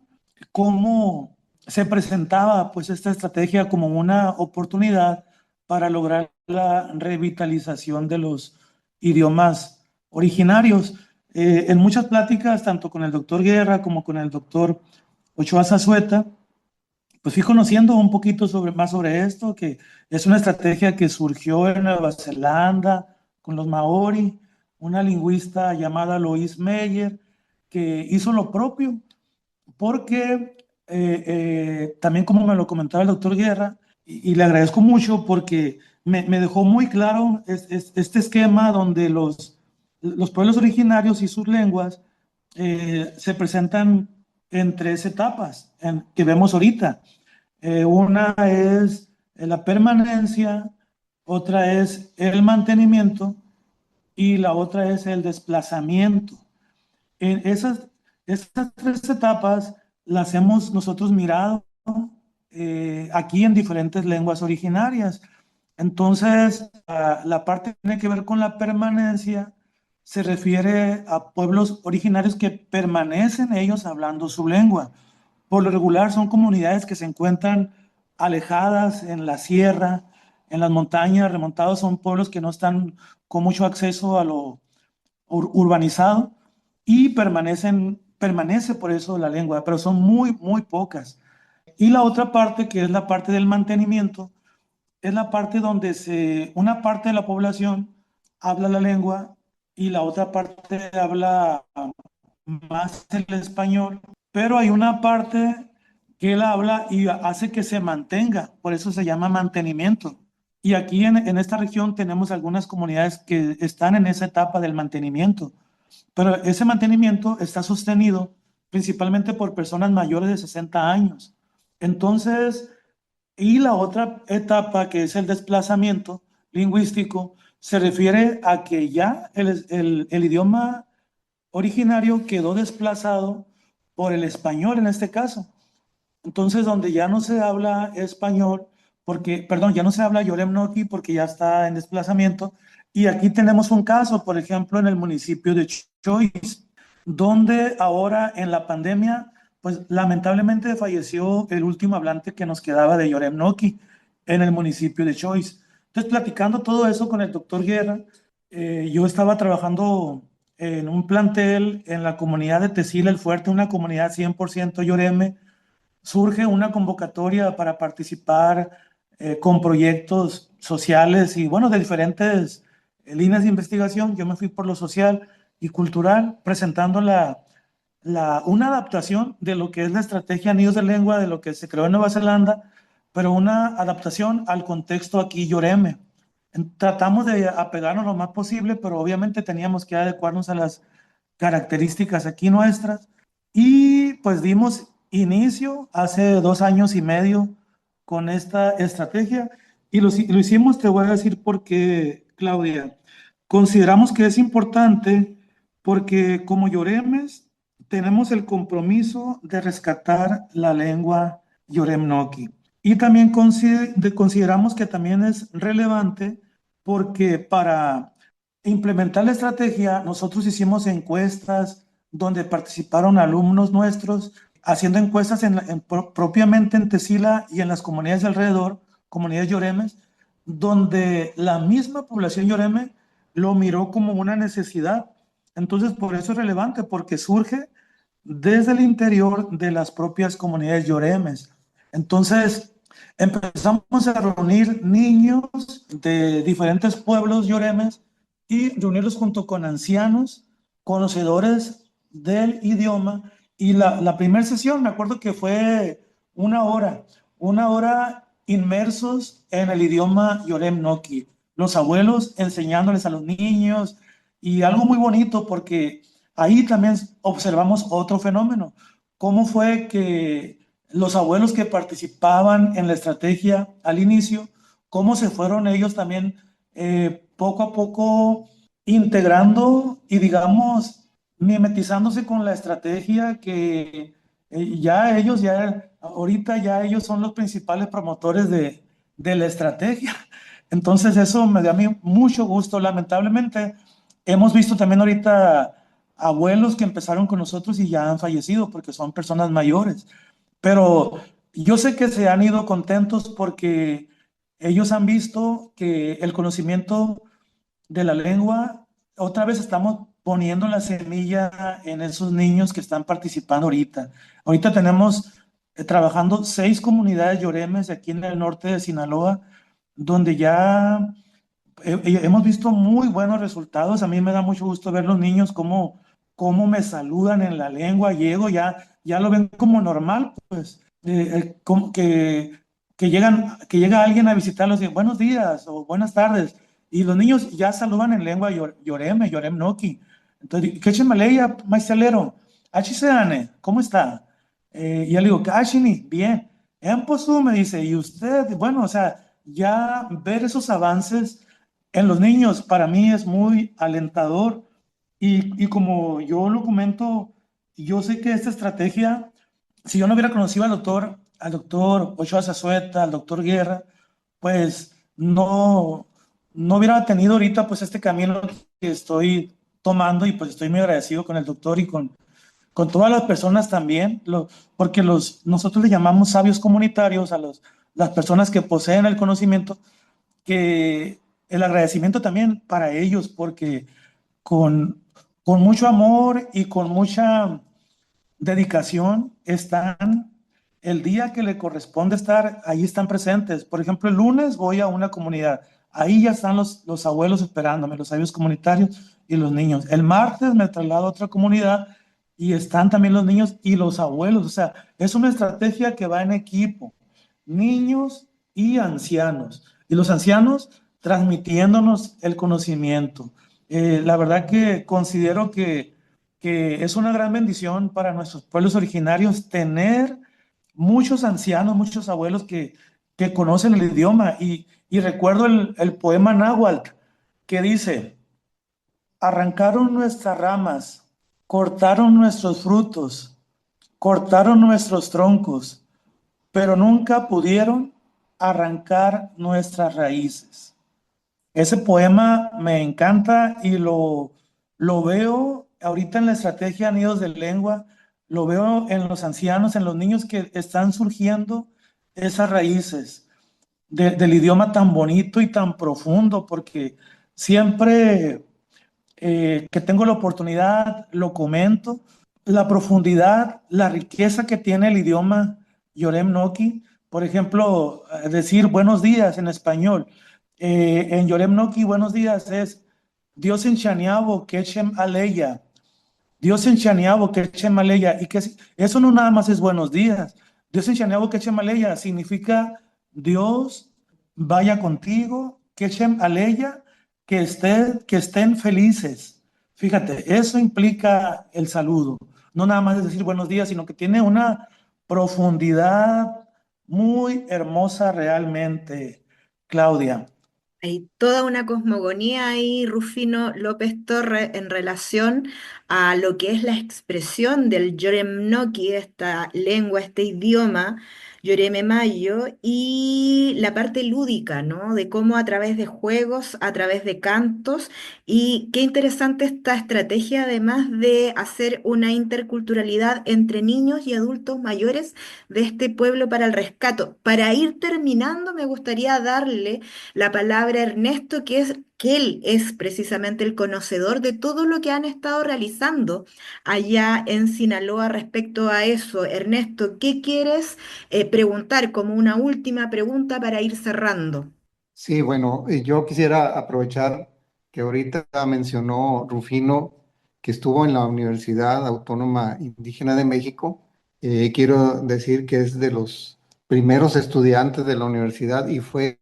cómo se presentaba pues esta estrategia como una oportunidad para lograr la revitalización de los idiomas originarios. En muchas pláticas, tanto con el doctor Guerra como con el doctor Ochoa Zazueta, pues fui conociendo un poquito más sobre esto, que es una estrategia que surgió en Nueva Zelanda con los maori, una lingüista llamada Louise Meyer, que hizo lo propio, porque también como me lo comentaba el doctor Guerra, y le agradezco mucho porque me dejó muy claro este esquema donde los pueblos originarios y sus lenguas se presentan en tres etapas que vemos ahorita. Una es la permanencia, otra es el mantenimiento y la otra es el desplazamiento. En esas tres etapas las hemos nosotros mirado aquí en diferentes lenguas originarias. Entonces, la parte que tiene que ver con la permanencia se refiere a pueblos originarios que permanecen ellos hablando su lengua. Por lo regular son comunidades que se encuentran alejadas en la sierra, en las montañas, remontados, son pueblos que no están con mucho acceso a lo urbanizado y permanece por eso la lengua, pero son muy, muy pocas. Y la otra parte, que es la parte del mantenimiento, es la parte donde una parte de la población habla la lengua y la otra parte habla más el español pero hay una parte que él habla y hace que se mantenga, por eso se llama mantenimiento. Y aquí en esta región tenemos algunas comunidades que están en esa etapa del mantenimiento, pero ese mantenimiento está sostenido principalmente por personas mayores de 60 años. Entonces, y la otra etapa, que es el desplazamiento lingüístico, se refiere a que ya el idioma originario quedó desplazado por el español en este caso. Entonces, donde ya no se habla español, porque, perdón, ya no se habla Yoremnoki porque ya está en desplazamiento. Y aquí tenemos un caso, por ejemplo, en el municipio de Choice, donde ahora en la pandemia, pues lamentablemente falleció el último hablante que nos quedaba de Yoremnoki en el municipio de Choice. Entonces, platicando todo eso con el doctor Guerra, yo estaba trabajando en un plantel en la comunidad de Tecila el Fuerte, una comunidad 100% Yoreme. Surge una convocatoria para participar con proyectos sociales y, bueno, de diferentes líneas de investigación. Yo me fui por lo social y cultural, presentando una adaptación de lo que es la estrategia Nidos de Lengua, de lo que se creó en Nueva Zelanda, pero una adaptación al contexto aquí Yoreme. Tratamos de apegarnos lo más posible, pero obviamente teníamos que adecuarnos a las características aquí nuestras. Y pues dimos inicio hace 2 años y medio con esta estrategia y lo hicimos, te voy a decir por qué, Claudia. Consideramos que es importante porque como Lloremes tenemos el compromiso de rescatar la lengua Yoremnoki. Y también consideramos que también es relevante porque para implementar la estrategia nosotros hicimos encuestas donde participaron alumnos nuestros haciendo encuestas propiamente en Tecila y en las comunidades de alrededor, comunidades Yoremes, donde la misma población Yoreme lo miró como una necesidad. Entonces, por eso es relevante, porque surge desde el interior de las propias comunidades Yoremes. Entonces, empezamos a reunir niños de diferentes pueblos Yoremes y reunirlos junto con ancianos, conocedores del idioma. Y la primera sesión, me acuerdo que fue una hora inmersos en el idioma Yoremnoki, los abuelos enseñándoles a los niños, y algo muy bonito porque ahí también observamos otro fenómeno, cómo fue que los abuelos que participaban en la estrategia al inicio, cómo se fueron ellos también poco a poco integrando y, digamos, mimetizándose con la estrategia que ahorita ya ellos son los principales promotores de la estrategia. Entonces eso me da a mí mucho gusto. Lamentablemente hemos visto también ahorita abuelos que empezaron con nosotros y ya han fallecido porque son personas mayores. Pero yo sé que se han ido contentos porque ellos han visto que el conocimiento de la lengua, otra vez estamos poniendo la semilla en esos niños que están participando ahorita. Ahorita tenemos trabajando 6 comunidades Yoremes aquí en el norte de Sinaloa, donde ya hemos visto muy buenos resultados. A mí me da mucho gusto ver los niños cómo me saludan en la lengua. Llego, ya lo ven como normal, pues, como que llega alguien a visitarlos y buenos días o buenas tardes. Y los niños ya saludan en lengua Yoreme, Yoremnoki. Entonces, ¿qué chemaleya, maestelero? Achiseane, ¿cómo está? Y yo le digo, Kashini, bien. Emposu me dice, y usted, bueno, o sea, ya ver esos avances en los niños para mí es muy alentador. Y como yo lo comento, yo sé que esta estrategia, si yo no hubiera conocido al doctor Ochoa Zazueta, al doctor Guerra, pues no hubiera tenido ahorita pues este camino que estoy tomando, y pues estoy muy agradecido con el doctor y con todas las personas también, porque nosotros le llamamos sabios comunitarios a las personas que poseen el conocimiento, que el agradecimiento también para ellos, porque con mucho amor y con mucha dedicación están el día que le corresponde estar, ahí están presentes. Por ejemplo, el lunes voy a una comunidad, ahí ya están los abuelos esperándome, los sabios comunitarios y los niños. El martes me traslado a otra comunidad y están también los niños y los abuelos. O sea, es una estrategia que va en equipo, niños y ancianos. Y los ancianos transmitiéndonos el conocimiento. La verdad que considero que es una gran bendición para nuestros pueblos originarios tener muchos ancianos, muchos abuelos que conocen el idioma. Y recuerdo el poema náhuatl que dice: arrancaron nuestras ramas, cortaron nuestros frutos, cortaron nuestros troncos, pero nunca pudieron arrancar nuestras raíces. Ese poema me encanta y lo veo ahorita en la estrategia Nidos de Lengua, lo veo en los ancianos, en los niños que están surgiendo esas raíces del idioma tan bonito y tan profundo, porque siempre que tengo la oportunidad, lo comento, la profundidad, la riqueza que tiene el idioma Yorem Noki. Por ejemplo, decir buenos días en español. En Yorem Noki, buenos días es Dios en Chaniabo, Kechem Aleya. Dios en Chaniabo, Kechem Aleya. Y que eso no nada más es buenos días. Dios en Chaniabo, Kechem Aleya significa Dios vaya contigo, Kechem Aleya, que estén felices. Fíjate, eso implica el saludo. No nada más es decir buenos días, sino que tiene una profundidad muy hermosa realmente, Claudia. Hay toda una cosmogonía ahí, Rufino López Torres, en relación a lo que es la expresión del Yoremnoki, esta lengua, este idioma, Yoreme Mayo, y la parte lúdica, ¿no? De cómo a través de juegos, a través de cantos, y qué interesante esta estrategia, además de hacer una interculturalidad entre niños y adultos mayores de este pueblo para el rescate. Para ir terminando, me gustaría darle la palabra a Ernesto, que él es precisamente el conocedor de todo lo que han estado realizando allá en Sinaloa respecto a eso. Ernesto, ¿qué quieres preguntar como una última pregunta para ir cerrando? Sí, bueno, yo quisiera aprovechar que ahorita mencionó Rufino que estuvo en la Universidad Autónoma Indígena de México. Quiero decir que es de los primeros estudiantes de la universidad y fue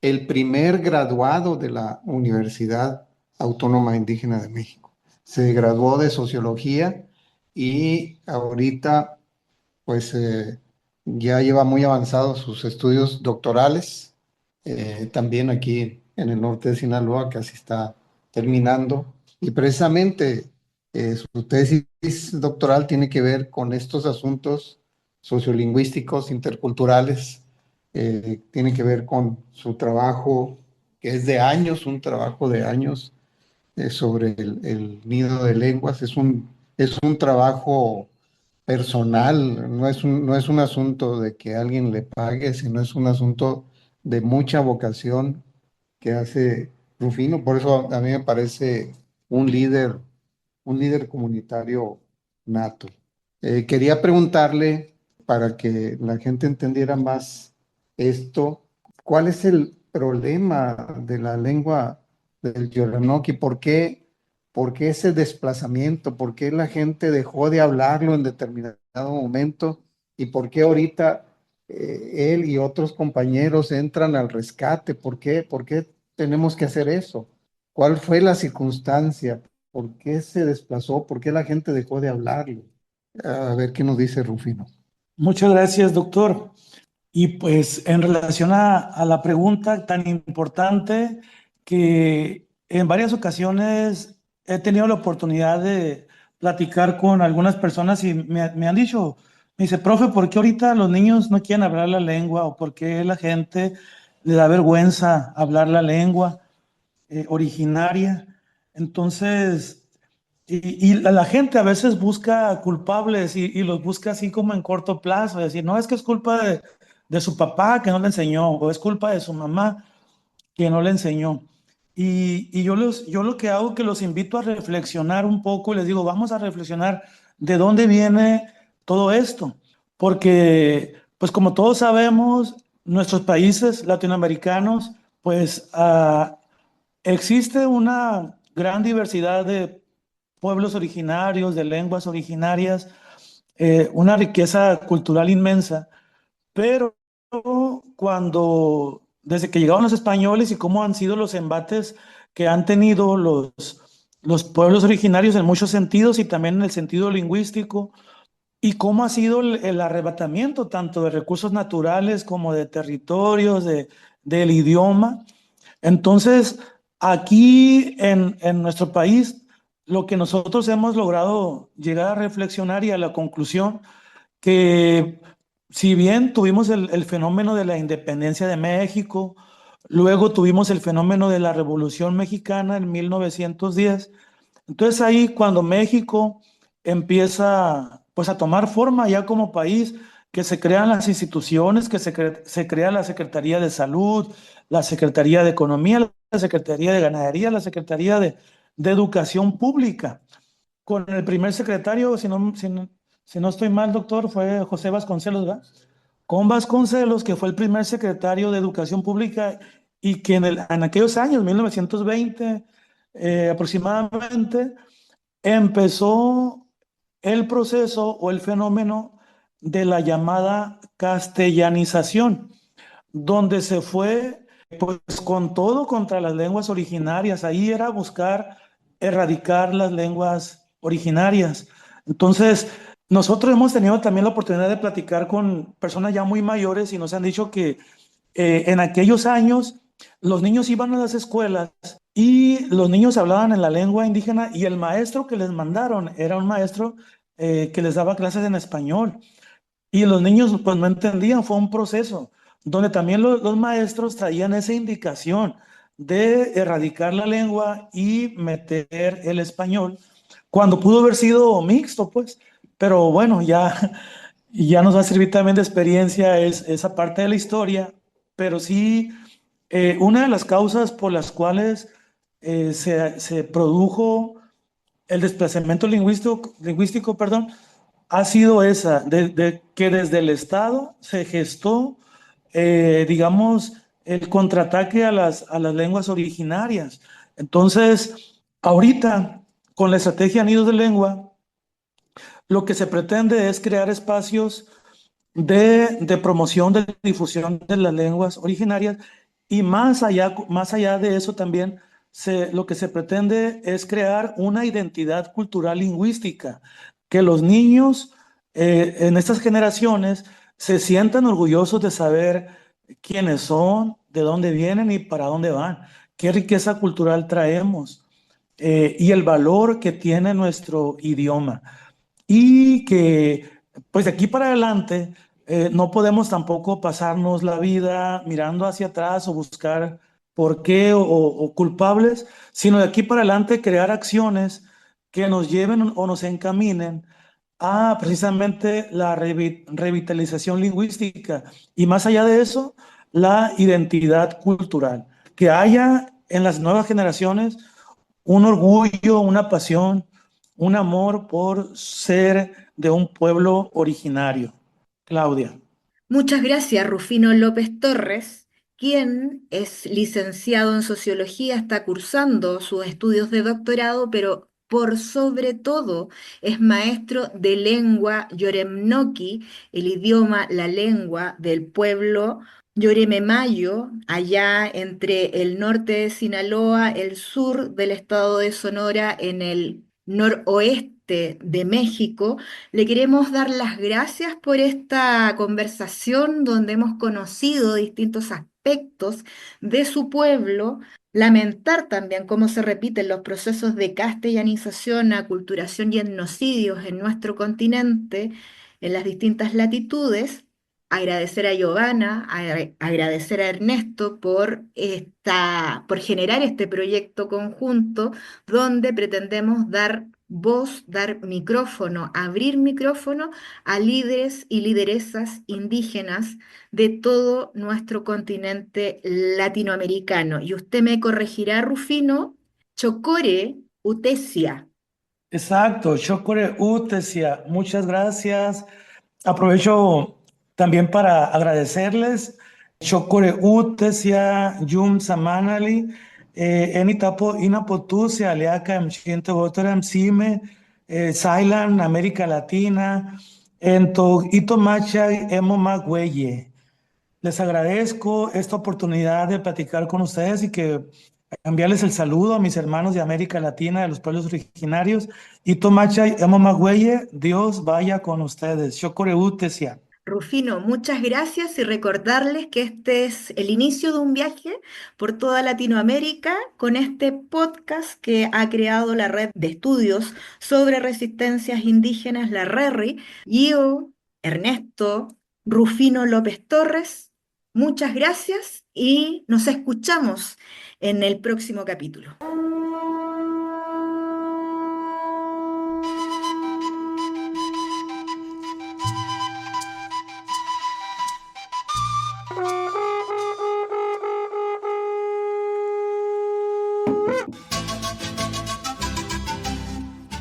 el primer graduado de la Universidad Autónoma Indígena de México. Se graduó de sociología y ahorita pues ya lleva muy avanzados sus estudios doctorales, también aquí en el norte de Sinaloa, casi está terminando. Y precisamente su tesis doctoral tiene que ver con estos asuntos sociolingüísticos, interculturales, tiene que ver con su trabajo, que es de años, un trabajo de años sobre el nido de lenguas. Es un trabajo personal, no es un asunto de que alguien le pague, sino es un asunto de mucha vocación que hace Rufino. Por eso a mí me parece un líder comunitario nato. Quería preguntarle, para que la gente entendiera más esto, ¿cuál es el problema de la lengua del Yoranoki? ¿Por qué ese desplazamiento? ¿Por qué la gente dejó de hablarlo en determinado momento? ¿Y por qué ahorita él y otros compañeros entran al rescate? ¿Por qué tenemos que hacer eso? ¿Cuál fue la circunstancia? ¿Por qué se desplazó? ¿Por qué la gente dejó de hablarlo? A ver qué nos dice Rufino. Muchas gracias, doctor. Y pues en relación a la pregunta tan importante, que en varias ocasiones he tenido la oportunidad de platicar con algunas personas y me han dicho, me dice, profe, ¿por qué ahorita los niños no quieren hablar la lengua? ¿O por qué la gente le da vergüenza hablar la lengua originaria? Entonces, y la gente a veces busca culpables y los busca así como en corto plazo, decir, no, es que es culpa de su papá que no le enseñó, o es culpa de su mamá que no le enseñó. Y yo lo que hago es que los invito a reflexionar un poco y les digo, vamos a reflexionar de dónde viene todo esto. Porque, pues como todos sabemos, nuestros países latinoamericanos, pues existe una gran diversidad de pueblos originarios, de lenguas originarias, una riqueza cultural inmensa, pero desde que llegaron los españoles y cómo han sido los embates que han tenido los pueblos originarios en muchos sentidos y también en el sentido lingüístico, y cómo ha sido el arrebatamiento tanto de recursos naturales como de territorios, del idioma. Entonces, aquí en nuestro país, lo que nosotros hemos logrado llegar a reflexionar y a la conclusión que si bien tuvimos el fenómeno de la independencia de México, luego tuvimos el fenómeno de la Revolución Mexicana en 1910, entonces ahí cuando México empieza pues a tomar forma ya como país, que se crean las instituciones, se crea la Secretaría de Salud, la Secretaría de Economía, la Secretaría de Ganadería, la Secretaría de Educación Pública. Con el primer secretario, si no estoy mal, doctor, fue José Vasconcelos, ¿verdad? Con Vasconcelos, que fue el primer secretario de Educación Pública y que en aquellos años, 1920 aproximadamente, empezó el proceso o el fenómeno de la llamada castellanización, donde se fue pues con todo contra las lenguas originarias. Ahí era buscar erradicar las lenguas originarias. Entonces, nosotros hemos tenido también la oportunidad de platicar con personas ya muy mayores y nos han dicho que en aquellos años los niños iban a las escuelas y los niños hablaban en la lengua indígena y el maestro que les mandaron era un maestro que les daba clases en español. Y los niños pues no entendían, fue un proceso donde también los maestros traían esa indicación de erradicar la lengua y meter el español, cuando pudo haber sido mixto, pues. Pero bueno, ya nos va a servir también de experiencia esa parte de la historia, pero sí, una de las causas por las cuales se produjo el desplazamiento lingüístico, perdón, ha sido esa, de que desde el Estado se gestó, digamos, el contraataque a las lenguas originarias. Entonces, ahorita, con la estrategia Nidos de Lengua, lo que se pretende es crear espacios de promoción, de difusión de las lenguas originarias y más allá de eso también lo que se pretende es crear una identidad cultural lingüística, que los niños en estas generaciones se sientan orgullosos de saber quiénes son, de dónde vienen y para dónde van, qué riqueza cultural traemos y el valor que tiene nuestro idioma. Y que pues de aquí para adelante no podemos tampoco pasarnos la vida mirando hacia atrás o buscar por qué o culpables, sino de aquí para adelante crear acciones que nos lleven o nos encaminen a precisamente la revitalización lingüística y más allá de eso, la identidad cultural. Que haya en las nuevas generaciones un orgullo, una pasión, un amor por ser de un pueblo originario. Claudia. Muchas gracias, Rufino López Torres, quien es licenciado en sociología, está cursando sus estudios de doctorado, pero por sobre todo es maestro de lengua Yoremnoki, el idioma, la lengua del pueblo Yorememayo, allá entre el norte de Sinaloa, el sur del estado de Sonora, en el noroeste de México. Le queremos dar las gracias por esta conversación donde hemos conocido distintos aspectos de su pueblo, lamentar también cómo se repiten los procesos de castellanización, aculturación y etnocidios en nuestro continente, en las distintas latitudes. Agradecer a Giovanna, agradecer a Ernesto por generar este proyecto conjunto donde pretendemos dar voz, dar micrófono, abrir micrófono a líderes y lideresas indígenas de todo nuestro continente latinoamericano. Y usted me corregirá, Rufino, Chocore Utesia. Exacto, Shokore Utesia, muchas gracias. Aprovecho también para agradecerles. Shokore Utesia, Yum Samanali, en Itapo, Inapotú, Sealeaca, Mchiente, Botoram, Sime, Sailan, América Latina, en Itomacha, Emo Magüeye. Les agradezco esta oportunidad de platicar con ustedes y que enviarles el saludo a mis hermanos de América Latina, de los pueblos originarios. Itomacha, Emo Magüeye, Dios vaya con ustedes. Shokoreu Tesia. Rufino, muchas gracias y recordarles que este es el inicio de un viaje por toda Latinoamérica con este podcast que ha creado la Red de Estudios sobre Resistencias Indígenas, la RERRI. Yo, Ernesto, Rufino López Torres, muchas gracias y nos escuchamos en el próximo capítulo.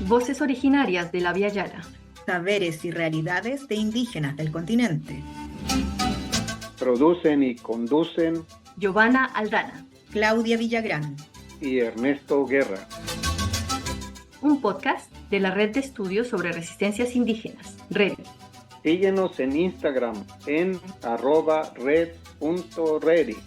Voces originarias de la Via Yala. Saberes y realidades de indígenas del continente. Producen y conducen Giovanna Aldana. Claudia Villagrán. y Ernesto Guerra. Un podcast de la Red de Estudios sobre Resistencias Indígenas, RERI. Síguenos en Instagram en @red.reri.